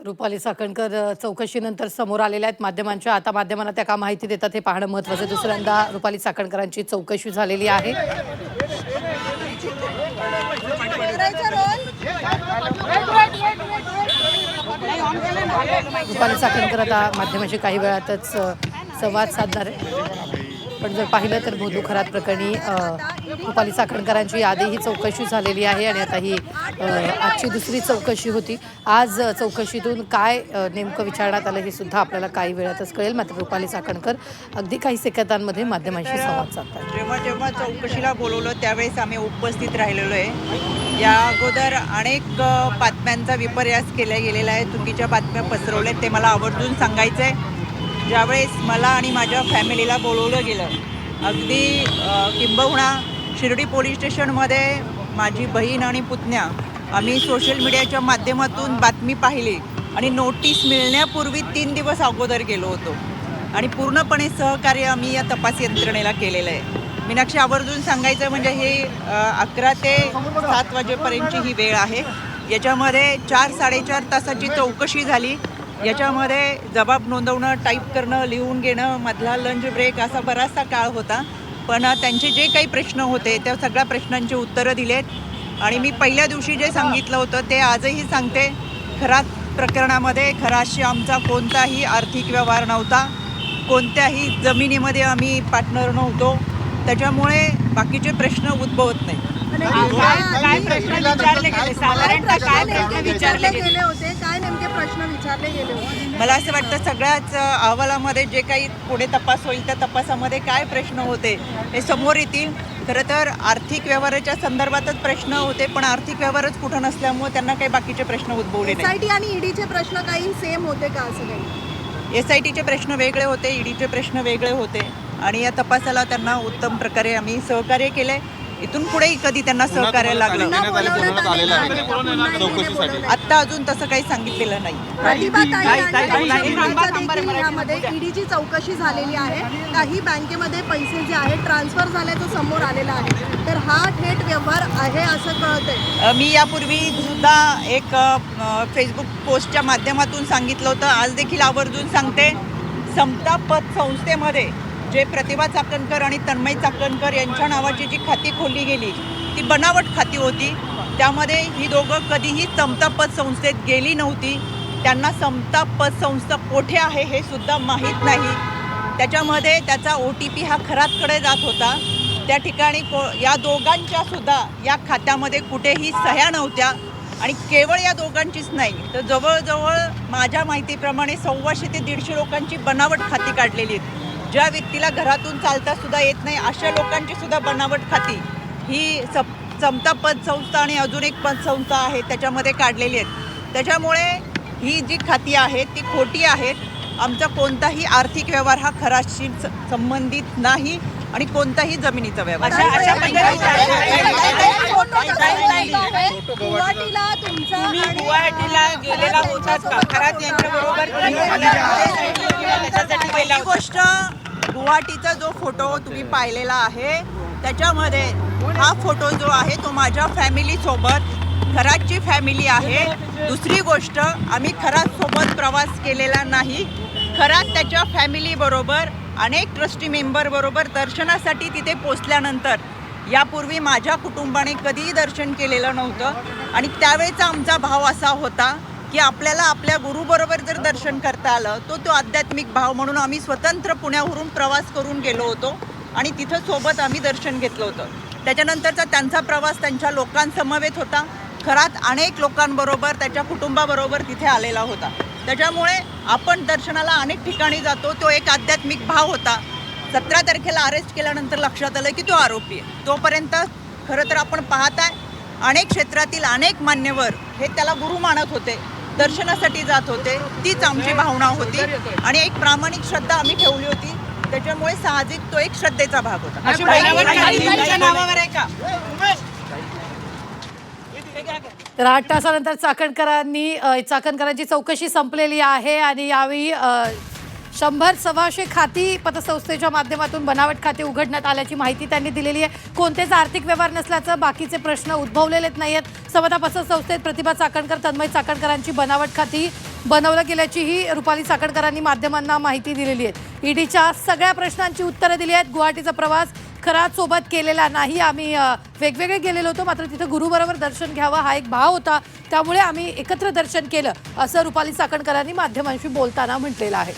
रुपाली चाकणकर चौकशीनंतर समोर आलेल्या आहेत माध्यमांच्या. आता माध्यमांना त्या का माहिती देतात हे पाहणं महत्त्वाचं आहे. दुसऱ्यांदा रुपाली चाकणकरांची चौकशी झालेली आहे. रुपाली चाकणकर आता माध्यमांशी काही वेळातच संवाद साधणार आहे. पण जर पाहिलं तर भोंदू खरात प्रकरणी रुपाली चाकणकरांची आधीही चौकशी झालेली आहे आणि आता ही आजची दुसरी चौकशी होती. आज चौकशीतून काय नेमकं विचारण्यात आलं हे सुद्धा आपल्याला काही वेळातच कळेल. मात्र रुपाली चाकणकर अगदी काही सेकंदांमध्ये माध्यमांशी संवाद साधतात. जेव्हा जेव्हा चौकशीला बोलवलं त्यावेळेस आम्ही उपस्थित राहिलेलो आहे. या अगोदर अनेक बातम्यांचा विपर्यास केला गेलेला आहे, चुकीच्या बातम्या पसरवल्यात, ते मला आवर्जून सांगायचं आहे. ज्यावेळेस मला आणि माझ्या फॅमिलीला बोलवलं गेलं, अगदी किंबहुना शिर्डी पोलीस स्टेशनमध्ये माझी बहीण आणि पुतण्या आम्ही सोशल मीडियाच्या माध्यमातून बातमी पाहिली आणि नोटीस मिळण्यापूर्वी 3 दिवस अगोदर गेलो होतो आणि पूर्णपणे सहकार्य आम्ही या तपास यंत्रणेला केलेलं आहे. मीनाक्षी, आवर्जून सांगायचं म्हणजे हे 11 ते 7 वाजेपर्यंतची ही वेळ आहे. याच्यामध्ये 4-4.5 तासाची चौकशी झाली. याच्यामध्ये जबाब नोंदवणं, टाईप करणं, लिहून घेणं, मधला लंच ब्रेक असा बराचसा काळ होता. पण त्यांचे जे काही प्रश्न होते त्या सगळ्या प्रश्नांची उत्तरं दिलेत आणि मी पहिल्या दिवशी जे सांगितलं होतं ते आजही सांगते. खरात प्रकरणामध्ये खराशी आमचा कोणताही आर्थिक व्यवहार नव्हता, कोणत्याही जमिनीमध्ये आम्ही पार्टनर नव्हतो. त्याच्यामुळे बाकीचे प्रश्न उद्भवत नाही. काय प्रश्न विचारले गेले, साधारणतः काय प्रश्न विचारले गेले होते, काय नेमके प्रश्न विचारले गेले होते? मला असं वाटतं सगळ्याच अहवालामध्ये जे काही पुढे तपास होईल त्या तपासामध्ये काय प्रश्न होते हे समोर येतील. खरं तर आर्थिक व्यवहाराच्या संदर्भातच प्रश्न होते, पण आर्थिक व्यवहारच कुठं नसल्यामुळे त्यांना काही बाकीचे प्रश्न उद्भवले नाही. SIT आणि ईडीचे प्रश्न काही सेम होते का? असं काही SITचे प्रश्न वेगळे होते, ईडीचे प्रश्न वेगळे होते आणि या तपासाला त्यांना उत्तम प्रकारे आम्ही सहकार्य केले. इथून पुढेही कधी त्यांना सहकार्य लागलं आत्ता अजून तसं काही सांगितलेलं नाही. ईडीची चौकशी झालेली आहे. काही बँकेमध्ये पैसे जे आहेत ट्रान्सफर झाले तो समोर आलेला आहे, तर हा थेट व्यवहार आहे असं कळतंय. मी यापूर्वी सुद्धा एक फेसबुक पोस्टच्या माध्यमातून सांगितलं होतं, आज देखील आवर्जून सांगते. समता पतसंस्थेमध्ये जे प्रतिभा चाकणकर आणि तन्मय चाकणकर यांच्या नावाची जी खाती खोलली गेली ती बनावट खाती होती. त्यामध्ये ही दोघं कधीही समता पतसंस्थेत गेली नव्हती. त्यांना समता पतसंस्था कोठे आहे हे सुद्धा माहीत नाही. त्याच्यामध्ये त्याचा OTP हा खरातकडे जात होता. त्या ठिकाणी या दोघांच्या सुद्धा या खात्यामध्ये कुठेही सह्या नव्हत्या आणि केवळ या दोघांचीच नाही तर जवळजवळ माझ्या माहितीप्रमाणे 125 ते 150 लोकांची बनावट खाती काढलेली आहेत. ज्या व्यक्तीला घरातून चालता सुद्धा येत नाही अशा लोकांची सुद्धा बनावट खाती ही समता पतसंस्था आणि अजून एक पतसंस्था आहे त्याच्यामध्ये काढलेली आहेत. त्याच्यामुळे ही जी खाती आहेत ती खोटी आहेत. आमचा कोणताही आर्थिक व्यवहार हा खराशी संबंधित नाही आणि कोणताही जमिनीचा व्यवहार. गुवाहाटीला गेलेला होता का खरात यांच्याबरोबर? पहिली गोष्ट, गुवाहाटीचा जो फोटो तुम्ही पाहिलेला आहे त्याच्यामध्ये हा फोटो जो आहे तो माझ्या फॅमिलीसोबत, खरातची फॅमिली आहे. दुसरी गोष्ट, आम्ही खरातसोबत प्रवास केलेला नाही. खरात त्याच्या फॅमिलीबरोबर अनेक ट्रस्टी मेंबरबरोबर दर्शनासाठी तिथे पोचल्यानंतर यापूर्वी माझ्या कुटुंबाने कधीही दर्शन केलेलं नव्हतं आणि त्यावेळेचा आमचा भाव असा होता की आपल्याला आपल्या गुरुबरोबर जर दर्शन करता आलं तो आध्यात्मिक भाव म्हणून आम्ही स्वतंत्र पुण्यावरून प्रवास करून गेलो होतो आणि तिथं सोबत आम्ही दर्शन घेतलं होतं. त्याच्यानंतरचा त्यांचा प्रवास त्यांच्या लोकांसमवेत होता. खरात अनेक लोकांबरोबर त्याच्या कुटुंबाबरोबर तिथे आलेला होता. त्याच्यामुळे आपण दर्शनाला अनेक ठिकाणी जातो, तो एक आध्यात्मिक भाव होता. 17 तारखेला अरेस्ट केल्यानंतर लक्षात आलं की तो आरोपी आहे. तोपर्यंत खरं तर आपण पाहताय अनेक क्षेत्रातील अनेक मान्यवर हे त्याला गुरु मानत होते, दर्शनासाठी जात होते. तीच आमची भावना होती आणि एक प्रामाणिक श्रद्धा आम्ही ठेवली होती. त्याच्यामुळे साहजिक तो एक श्रद्धेचा भाग होता. तर 8 तासानंतर चाकणकरांची चौकशी संपलेली आहे आणि यावेळी 100-125 खाती पतसंस्थेच्या माध्यमातून बनावट खाते उघडण्यात आल्याची माहिती त्यांनी दिलेली आहे. कोणतेच आर्थिक व्यवहार नसल्याचं बाकीचे प्रश्न उद्भवलेलेच नाहीत. समता पतसंस्थेत प्रतिभा चाकणकर, तन्मय चाकणकरांची बनावट खाती बनवलं गेल्याचीही रुपाली चाकणकरांनी माध्यमांना माहिती दिलेली आहे. ईडीच्या सगळ्या प्रश्नांची उत्तरं दिली आहेत. गुवाहाटीचा प्रवास खरात सोबत केलेला नाही, आम्ही वेगवेगळे गेलेलो होतो, मात्र तिथं गुरुबरोबर दर्शन घ्यावं हा एक भाव होता, त्यामुळे आम्ही एकत्र दर्शन केलं असं रुपाली चाकणकरांनी माध्यमांशी बोलताना म्हटलेलं आहे.